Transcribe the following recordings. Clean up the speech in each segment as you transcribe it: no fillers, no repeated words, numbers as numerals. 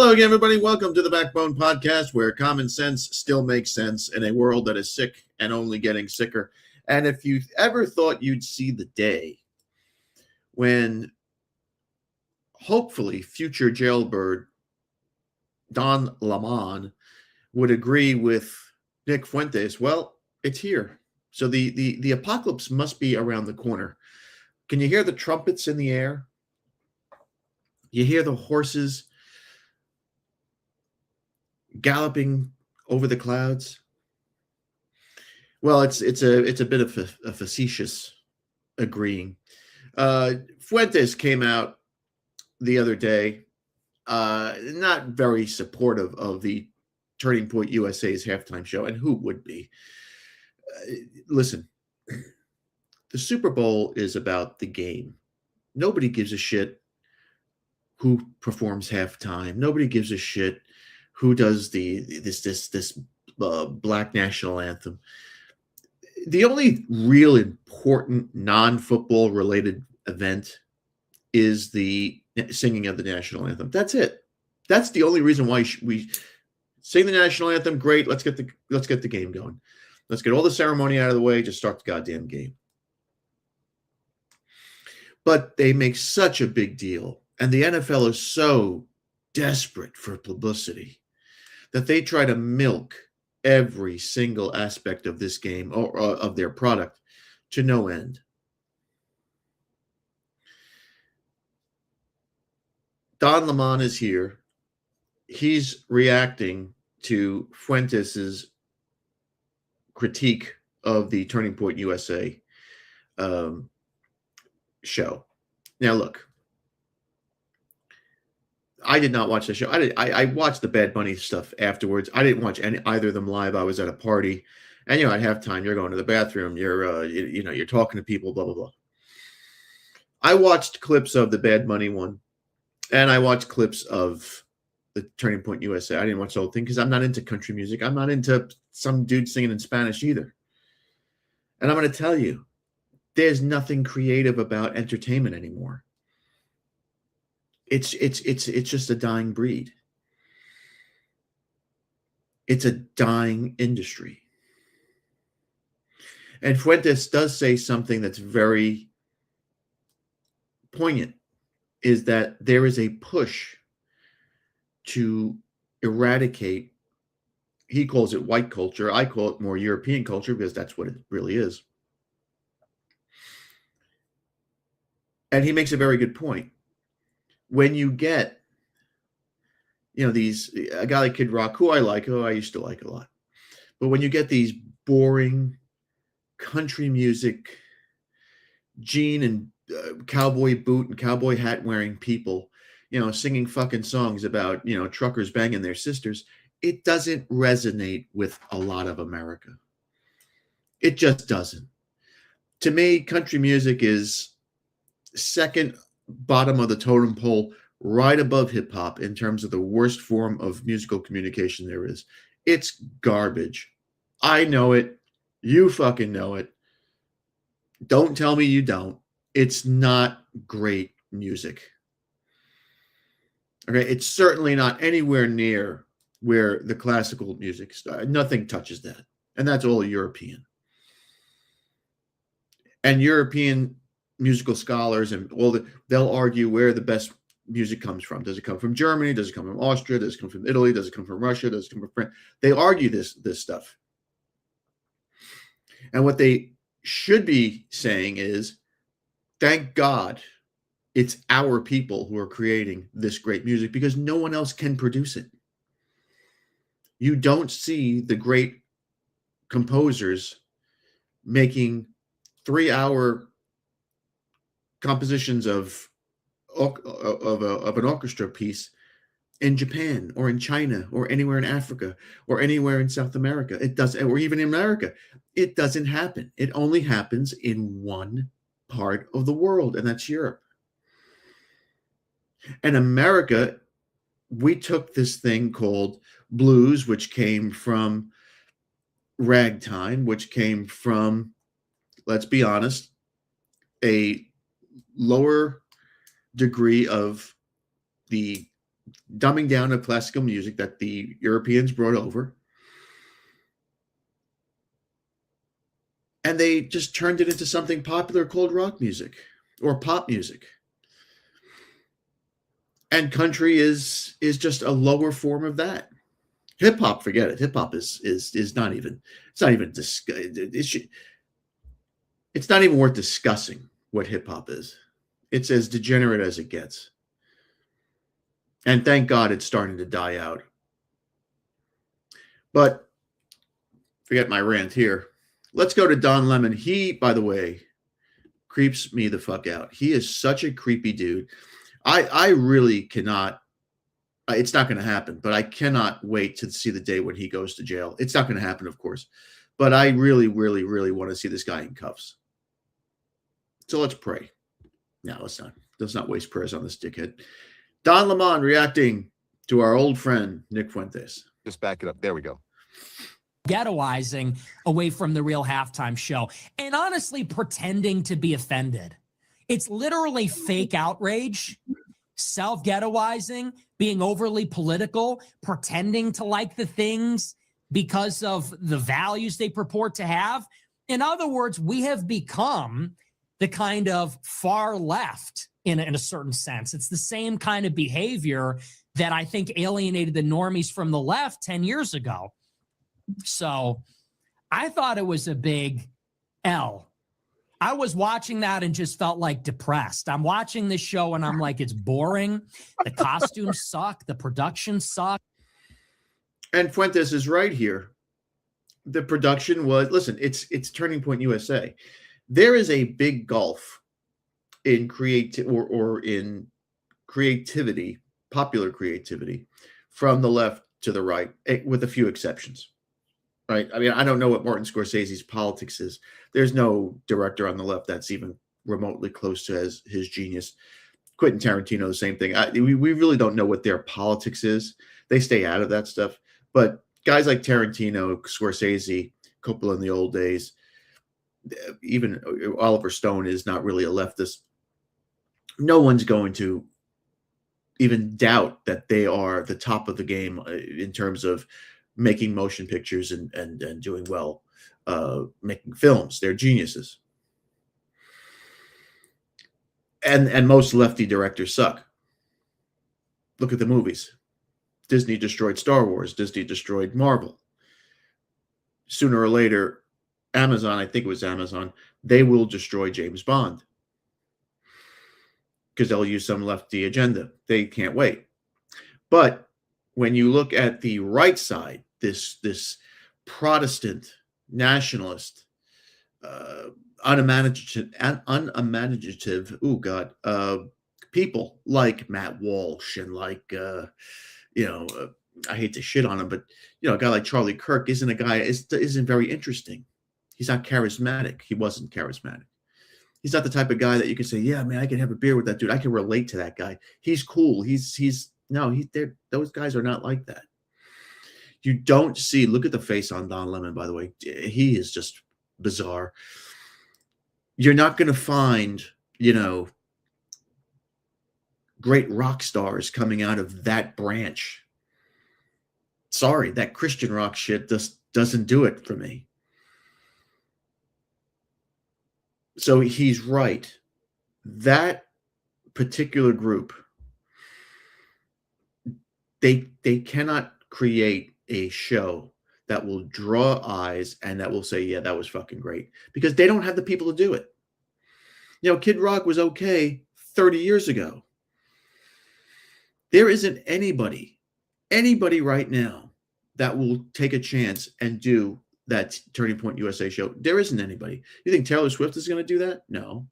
Hello again, everybody. Welcome to the Backbone Podcast, where common sense still makes sense in a world that is sick and only getting sicker. And if you ever thought you'd see the day when hopefully future jailbird Don Lemon would agree with Nick Fuentes, well, it's here. So the apocalypse must be around the corner. Can you hear the trumpets in the air? You hear the horses galloping over the clouds? Well, it's a bit of a facetious agreeing. Fuentes came out the other day, not very supportive of the Turning Point USA's halftime show, and who would be? Listen, the Super Bowl is about the game. Nobody gives a shit who performs halftime. Nobody gives a shit who does this black national anthem. The only real important non-football related event is the singing of the national anthem. That's it. That's the only reason why we sing the national anthem. Great. Let's get the game going. Let's get all the ceremony out of the way. Just start the goddamn game. But they make such a big deal, and the NFL is so desperate for publicity that they try to milk every single aspect of this game or of their product to no end. Don Lemon is here. He's reacting to Fuentes's critique of the Turning Point USA show. Now, look, I did not watch the show. I watched the Bad Bunny stuff afterwards. I didn't watch either of them live. I was at a party, and at halftime, you're going to the bathroom. You're talking to people. Blah blah blah. I watched clips of the Bad Bunny one, and I watched clips of the Turning Point USA. I didn't watch the whole thing because I'm not into country music. I'm not into some dude singing in Spanish either. And I'm going to tell you, there's nothing creative about entertainment anymore. It's just a dying breed. It's a dying industry. And Fuentes does say something that's very poignant, is that there is a push to eradicate, he calls it white culture. I call it more European culture because that's what it really is. And he makes a very good point. When you get, a guy like Kid Rock, who I used to like a lot. But when you get these boring country music, jean and cowboy boot and cowboy hat wearing people, singing fucking songs about, truckers banging their sisters, it doesn't resonate with a lot of America. It just doesn't. To me, country music is second bottom of the totem pole, right above hip hop in terms of the worst form of musical communication there is. It's garbage. I know it. You fucking know it. Don't tell me you don't. It's not great music. Okay, it's certainly not anywhere near where the classical music started. Nothing touches that. And that's all European. And European musical scholars and they'll argue where the best music comes from. Does it come from Germany? Does it come from Austria? Does it come from Italy? Does it come from Russia? Does it come from France? They argue this stuff. And what they should be saying is, thank God it's our people who are creating this great music because no one else can produce it. You don't see the great composers making 3-hour compositions of an orchestra piece in Japan or in China or anywhere in Africa or anywhere in South America. It doesn't, or even in America. It doesn't happen. It only happens in one part of the world, and that's Europe. And America, we took this thing called blues, which came from ragtime, which came from, let's be honest, a lower degree of the dumbing down of classical music that the Europeans brought over. And they just turned it into something popular called rock music or pop music. And country is just a lower form of that. Hip hop, forget it. Hip hop is not even, it's not even it's not even worth discussing what hip hop is. It's as degenerate as it gets. And thank God it's starting to die out. But forget my rant here. Let's go to Don Lemon. He, by the way, creeps me the fuck out. He is such a creepy dude. I really cannot, it's not going to happen, but I cannot wait to see the day when he goes to jail. It's not going to happen, of course, but I really, really, really want to see this guy in cuffs. So let's pray. No, let's not waste prayers on this dickhead. Don Lemon reacting to our old friend, Nick Fuentes. Just back it up. There we go. Ghettoizing away from the real halftime show and honestly pretending to be offended. It's literally fake outrage, self-ghettoizing, being overly political, pretending to like the things because of the values they purport to have. In other words, we have become the kind of far left in a certain sense. It's the same kind of behavior that I think alienated the normies from the left 10 years ago. So I thought it was a big L. I was watching that and just felt like depressed. I'm watching this show and I'm like, it's boring. The costumes suck. The production sucks. And Fuentes is right here. The production was, listen, it's Turning Point USA. There is a big gulf in in creativity, popular creativity, from the left to the right, with a few exceptions. Right. I mean, I don't know what Martin Scorsese's politics is. There's no director on the left that's even remotely close to his genius. Quentin Tarantino, the same thing. We really don't know what their politics is. They stay out of that stuff. But guys like Tarantino, Scorsese, Coppola in the old days, even Oliver Stone is not really a leftist. No one's going to even doubt that they are the top of the game in terms of making motion pictures and doing well, making films. They're geniuses. And most lefty directors suck. Look at the movies. Disney destroyed Star Wars. Disney destroyed Marvel. Sooner or later, Amazon, I think it was Amazon, they will destroy James Bond because they'll use some lefty agenda. They can't wait. But when you look at the right side, this Protestant nationalist, unimaginative, people like Matt Walsh and like I hate to shit on him, but a guy like Charlie Kirk isn't very interesting. He's not charismatic. He wasn't charismatic. He's not the type of guy that you can say, yeah, man, I can have a beer with that dude. I can relate to that guy. He's cool. Those guys are not like that. You don't see, look at the face on Don Lemon, by the way. He is just bizarre. You're not going to find, great rock stars coming out of that branch. Sorry, that Christian rock shit just doesn't do it for me. So he's right. That particular group, they cannot create a show that will draw eyes and that will say, yeah, that was fucking great, because they don't have the people to do it. Kid Rock was okay 30 years ago. There isn't anybody right now that will take a chance and do that Turning Point USA show. There isn't anybody. You think Taylor Swift is going to do that? No.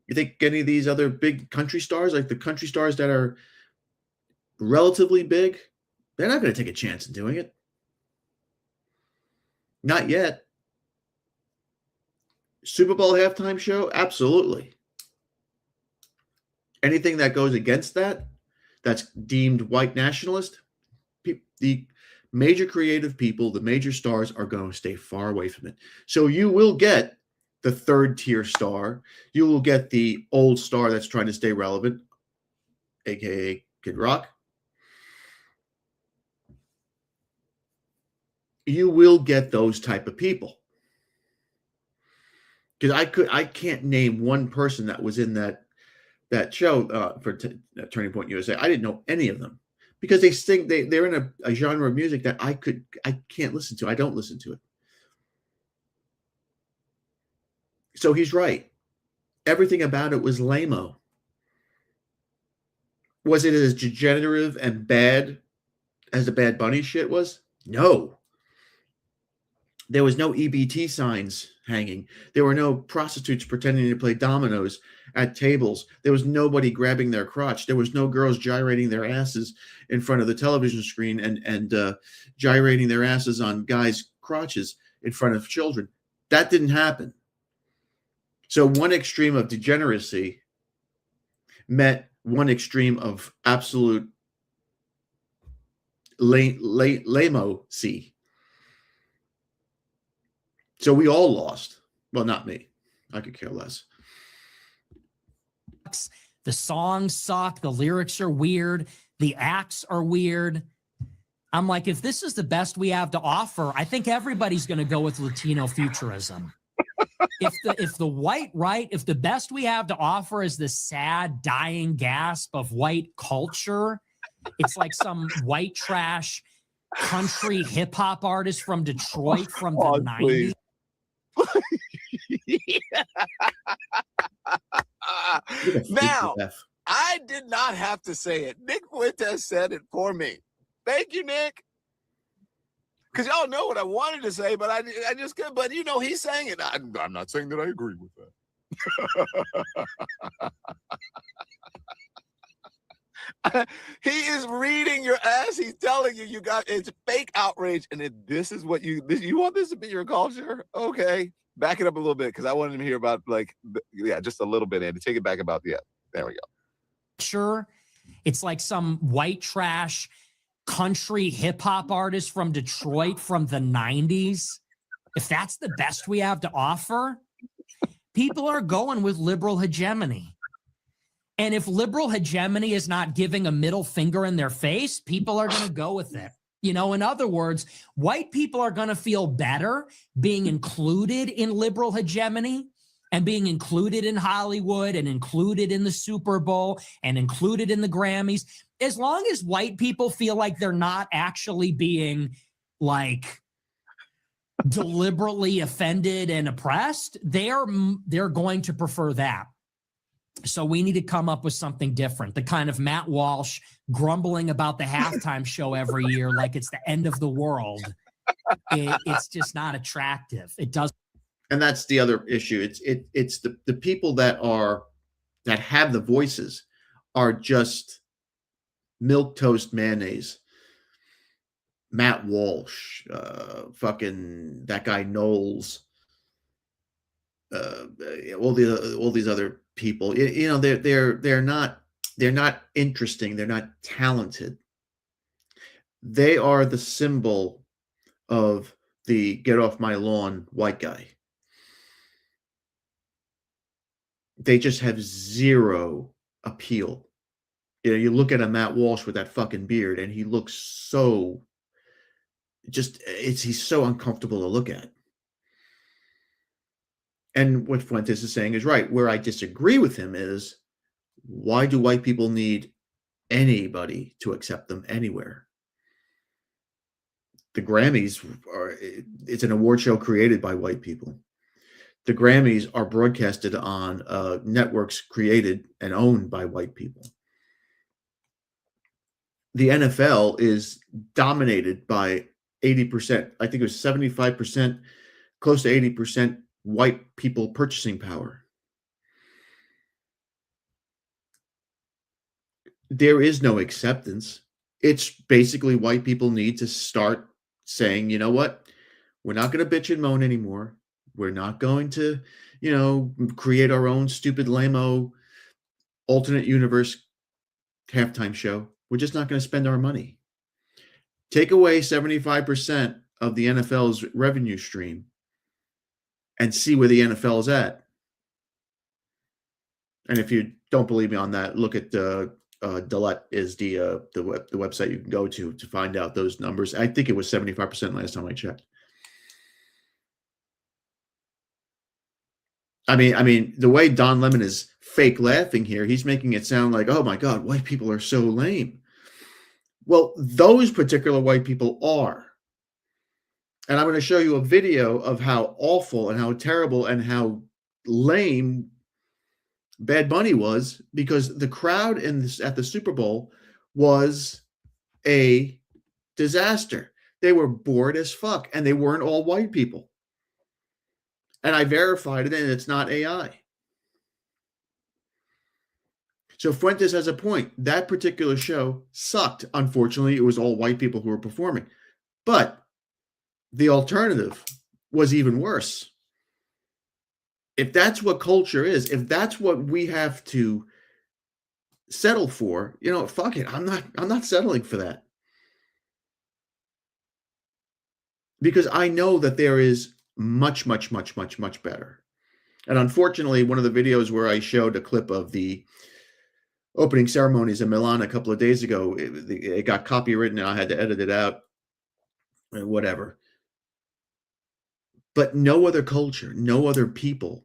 You think any of these other big country stars, like the country stars that are relatively big, they're not going to take a chance in doing it. Not yet. Super Bowl halftime show? Absolutely. Anything that goes against that's deemed white nationalist, the major creative people, the major stars are going to stay far away from it. So you will get the third tier star. You will get the old star that's trying to stay relevant, aka Kid Rock, you will get those type of people. Because I can't name one person that was in that show for Turning Point USA. I didn't know any of them because they're in a genre of music that I can't listen to. I don't listen to it. So he's right. Everything about it was lame-o. Was it as degenerative and bad as the Bad Bunny shit was? No. There was no EBT signs hanging. There were no prostitutes pretending to play dominoes at tables. There was nobody grabbing their crotch. There was no girls gyrating their asses in front of the television screen and gyrating their asses on guys' crotches in front of children. That didn't happen. So one extreme of degeneracy met one extreme of absolute lame-o-see. So we all lost. Well, not me. I could care less. The songs suck. The lyrics are weird. The acts are weird. I'm like, if this is the best we have to offer, I think everybody's going to go with Latino futurism. If the white right, if the best we have to offer is the sad, dying gasp of white culture, it's like some white trash country hip hop artist from Detroit from the 90s. Now, I did not have to say it. Nick Fuentes said it for me. Thank you, Nick. Because y'all know what I wanted to say, but I just couldn't. But you know, he's saying it. I'm not saying that I agree with that. He is reading your ass. He's telling you it's fake outrage, and this is what you want this to be your culture. Okay, back it up a little bit because I wanted to hear about just a little bit, Andy. Take it back about there we go. Sure, it's like some white trash country hip hop artist from Detroit from the 90s. If that's the best we have to offer, people are going with liberal hegemony. And if liberal hegemony is not giving a middle finger in their face, people are going to go with it. You know, in other words, white people are going to feel better being included in liberal hegemony and being included in Hollywood and included in the Super Bowl and included in the Grammys, as long as white people feel like they're not actually being like deliberately offended and oppressed, they're going to prefer that. So we need to come up with something different. The kind of Matt Walsh grumbling about the halftime show every year like it's the end of the world. It's just not attractive. It doesn't. And that's the other issue. It's the people that have the voices are just milquetoast mayonnaise. Matt Walsh, fucking that guy Knowles, all these other people. You know, they're not interesting. They're not talented. They are the symbol of the get off my lawn white guy. They just have zero appeal. You know, you look at a Matt Walsh with that fucking beard, and he looks so he's so uncomfortable to look at. And what Fuentes is saying is right. Where I disagree with him is, why do white people need anybody to accept them anywhere? The Grammys it's an award show created by white people. The Grammys are broadcasted on networks created and owned by white people. The NFL is dominated by 80%. I think it was 75%, close to 80% white people purchasing power. There is no acceptance. It's basically white people need to start saying, you know what? We're not going to bitch and moan anymore. We're not going to, create our own stupid lame-o alternate universe halftime show. We're just not going to spend our money. Take away 75% of the NFL's revenue stream and see where the NFL is at. And if you don't believe me on that, look at Delet is the website you can go to find out those numbers. I think it was 75% last time I checked. I mean, the way Don Lemon is fake laughing here, he's making it sound like, oh my God, white people are so lame. Well, those particular white people are. And I'm going to show you a video of how awful and how terrible and how lame Bad Bunny was, because the crowd at the Super Bowl was a disaster. They were bored as fuck, and they weren't all white people. And I verified it, and it's not AI. So Fuentes has a point. That particular show sucked. Unfortunately, it was all white people who were performing. But the alternative was even worse. If that's what culture is, if that's what we have to settle for, fuck it. I'm not settling for that. Because I know that there is much, much, much, much, much better. And unfortunately, one of the videos where I showed a clip of the opening ceremonies in Milan a couple of days ago, it got copywritten and I had to edit it out and whatever. But no other culture, no other people,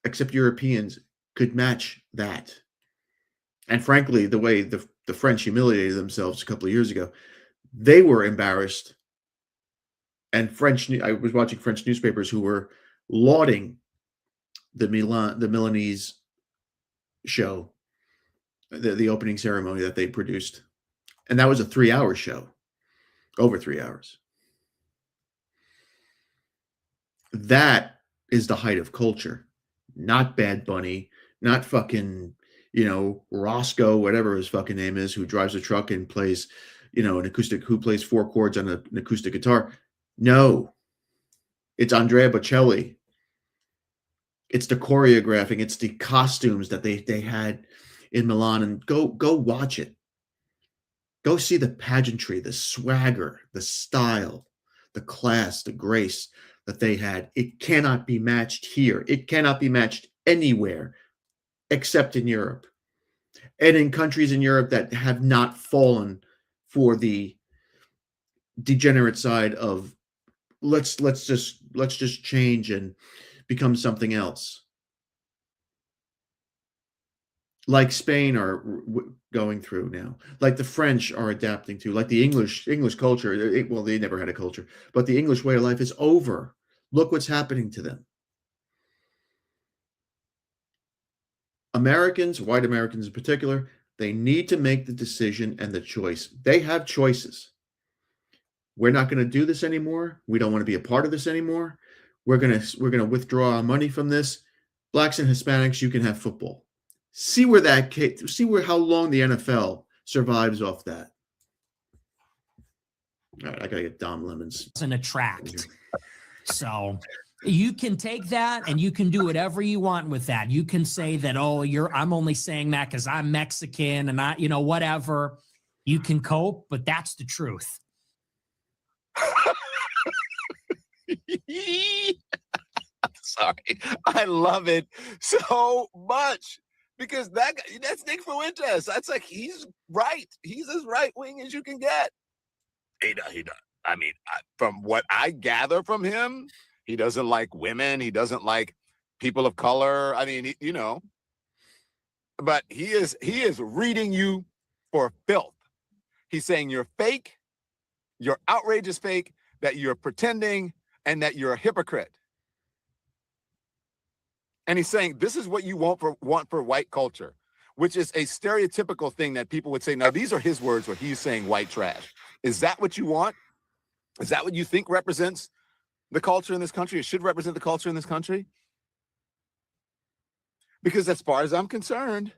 except Europeans, could match that. And frankly, the way the French humiliated themselves a couple of years ago, they were embarrassed. And I was watching French newspapers who were lauding the Milanese show, the opening ceremony that they produced. And that was a 3-hour show, over 3 hours. That is the height of culture, not Bad Bunny, not fucking, Roscoe, whatever his fucking name is, who drives a truck and plays, who plays 4 chords on an acoustic guitar. No, it's Andrea Bocelli. It's the choreographing. It's the costumes that they had in Milan. And go watch it. Go see the pageantry, the swagger, the style, the class, the grace that they had. It cannot be matched here. It cannot be matched anywhere except in Europe. And in countries in Europe that have not fallen for the degenerate side of let's just change and become something else, like Spain are going through now, like the French are adapting to, like the English culture. They never had a culture, but the English way of life is over. Look what's happening to them. Americans, white Americans in particular, they need to make the decision and the choice. They have choices. We're not going to do this anymore. We don't want to be a part of this anymore. We're going to withdraw our money from this. Blacks and Hispanics, you can have football. See how long the NFL survives off that. All right, I got to get Dom Lemons. Doesn't attract. So you can take that and you can do whatever you want with that. You can say that, I'm only saying that because I'm Mexican and whatever. You can cope, but that's the truth. Sorry, I love it so much because that's Nick Fuentes. That's like, he's right. He's as right wing as you can get. He does. I mean, from what I gather from him, he doesn't like women. He doesn't like people of color. I mean, but he is reading you for filth. He's saying you're fake, your outrage is fake, that you're pretending, and that you're a hypocrite. And he's saying this is what you want for white culture, which is a stereotypical thing that people would say. Now, these are his words where he's saying white trash. Is that what you want? Is that what you think represents the culture in this country? It should represent the culture in this country? Because as far as I'm concerned,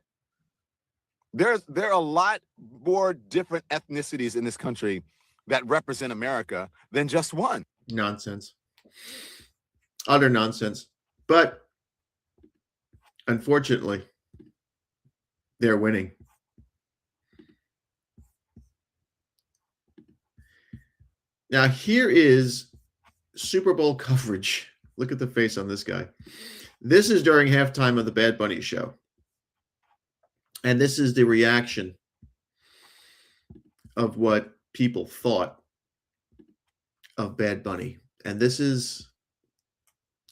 there are a lot more different ethnicities in this country that represent America than just one. Nonsense. Utter nonsense. But unfortunately, they're winning. Now, here is Super Bowl coverage. Look at the face on this guy. This is during halftime of the Bad Bunny show. And this is the reaction of what people thought of Bad Bunny. And this is,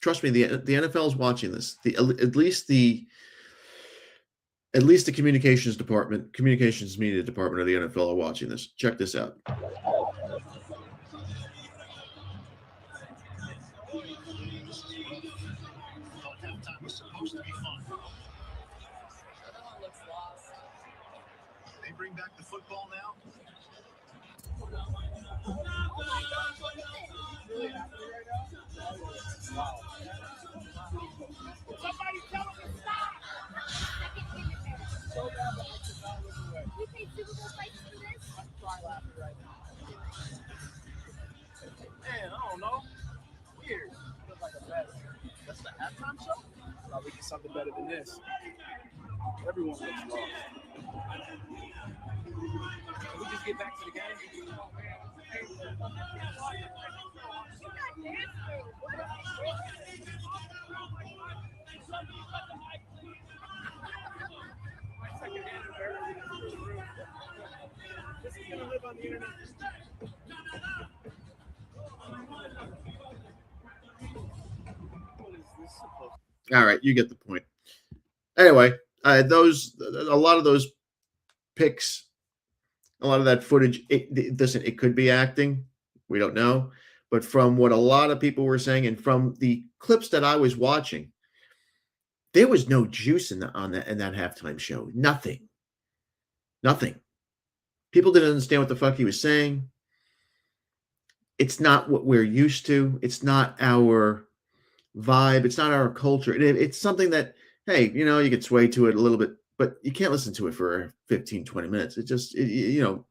trust me, the NFL is watching this. At least the communications media department of the NFL are watching this. Check this out. Halftime was supposed to be fun. They bring back the football now. Somebody tell him to stop. We pay Super Bowl prices for this? I'm crying laughing right now. Man, I don't know. Weird. Feels like a mess. That's the halftime show? Probably get something better than this. Everyone looks lost. Can we just get back to the game? This is gonna live on the internet. What is this supposed to? All right, you get the point. Anyway, a lot of those pics, a lot of that footage, it could be acting. We don't know. But from what a lot of people were saying and from the clips that I was watching, there was no juice in that halftime show. Nothing. People didn't understand what the fuck he was saying. It's not what we're used to. It's not our vibe. It's not our culture. It's something that, hey, you get swayed to it a little bit, but you can't listen to it for 15, 20 minutes. Who the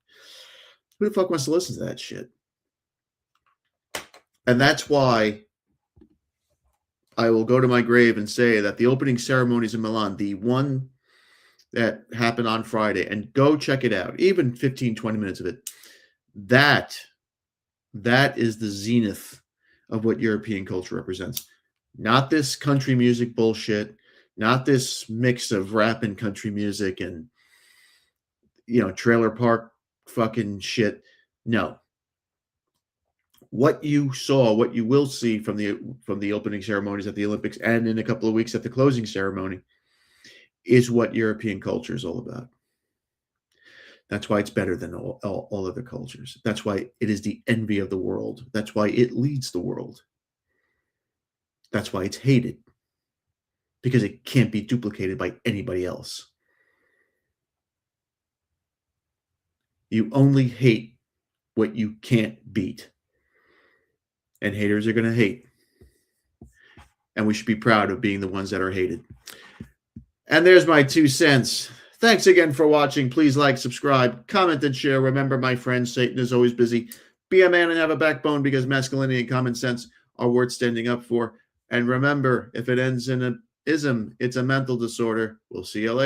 fuck wants to listen to that shit? And that's why I will go to my grave and say that the opening ceremonies in Milan, the one that happened on Friday, and go check it out, even 15, 20 minutes of it, that is the zenith of what European culture represents. Not this country music bullshit, not this mix of rap and country music and, trailer park fucking shit. No. What you saw, what you will see from the opening ceremonies at the Olympics and in a couple of weeks at the closing ceremony is what European culture is all about. That's why it's better than all other cultures. That's why it is the envy of the world. That's why it leads the world. That's why it's hated. Because it can't be duplicated by anybody else. You only hate what you can't beat. And haters are going to hate. And we should be proud of being the ones that are hated. And there's my 2 cents. Thanks again for watching. Please like, subscribe, comment, and share. Remember, my friends, Satan is always busy. Be a man and have a backbone, because masculinity and common sense are worth standing up for. And remember, if it ends in an ism, it's a mental disorder. We'll see you later.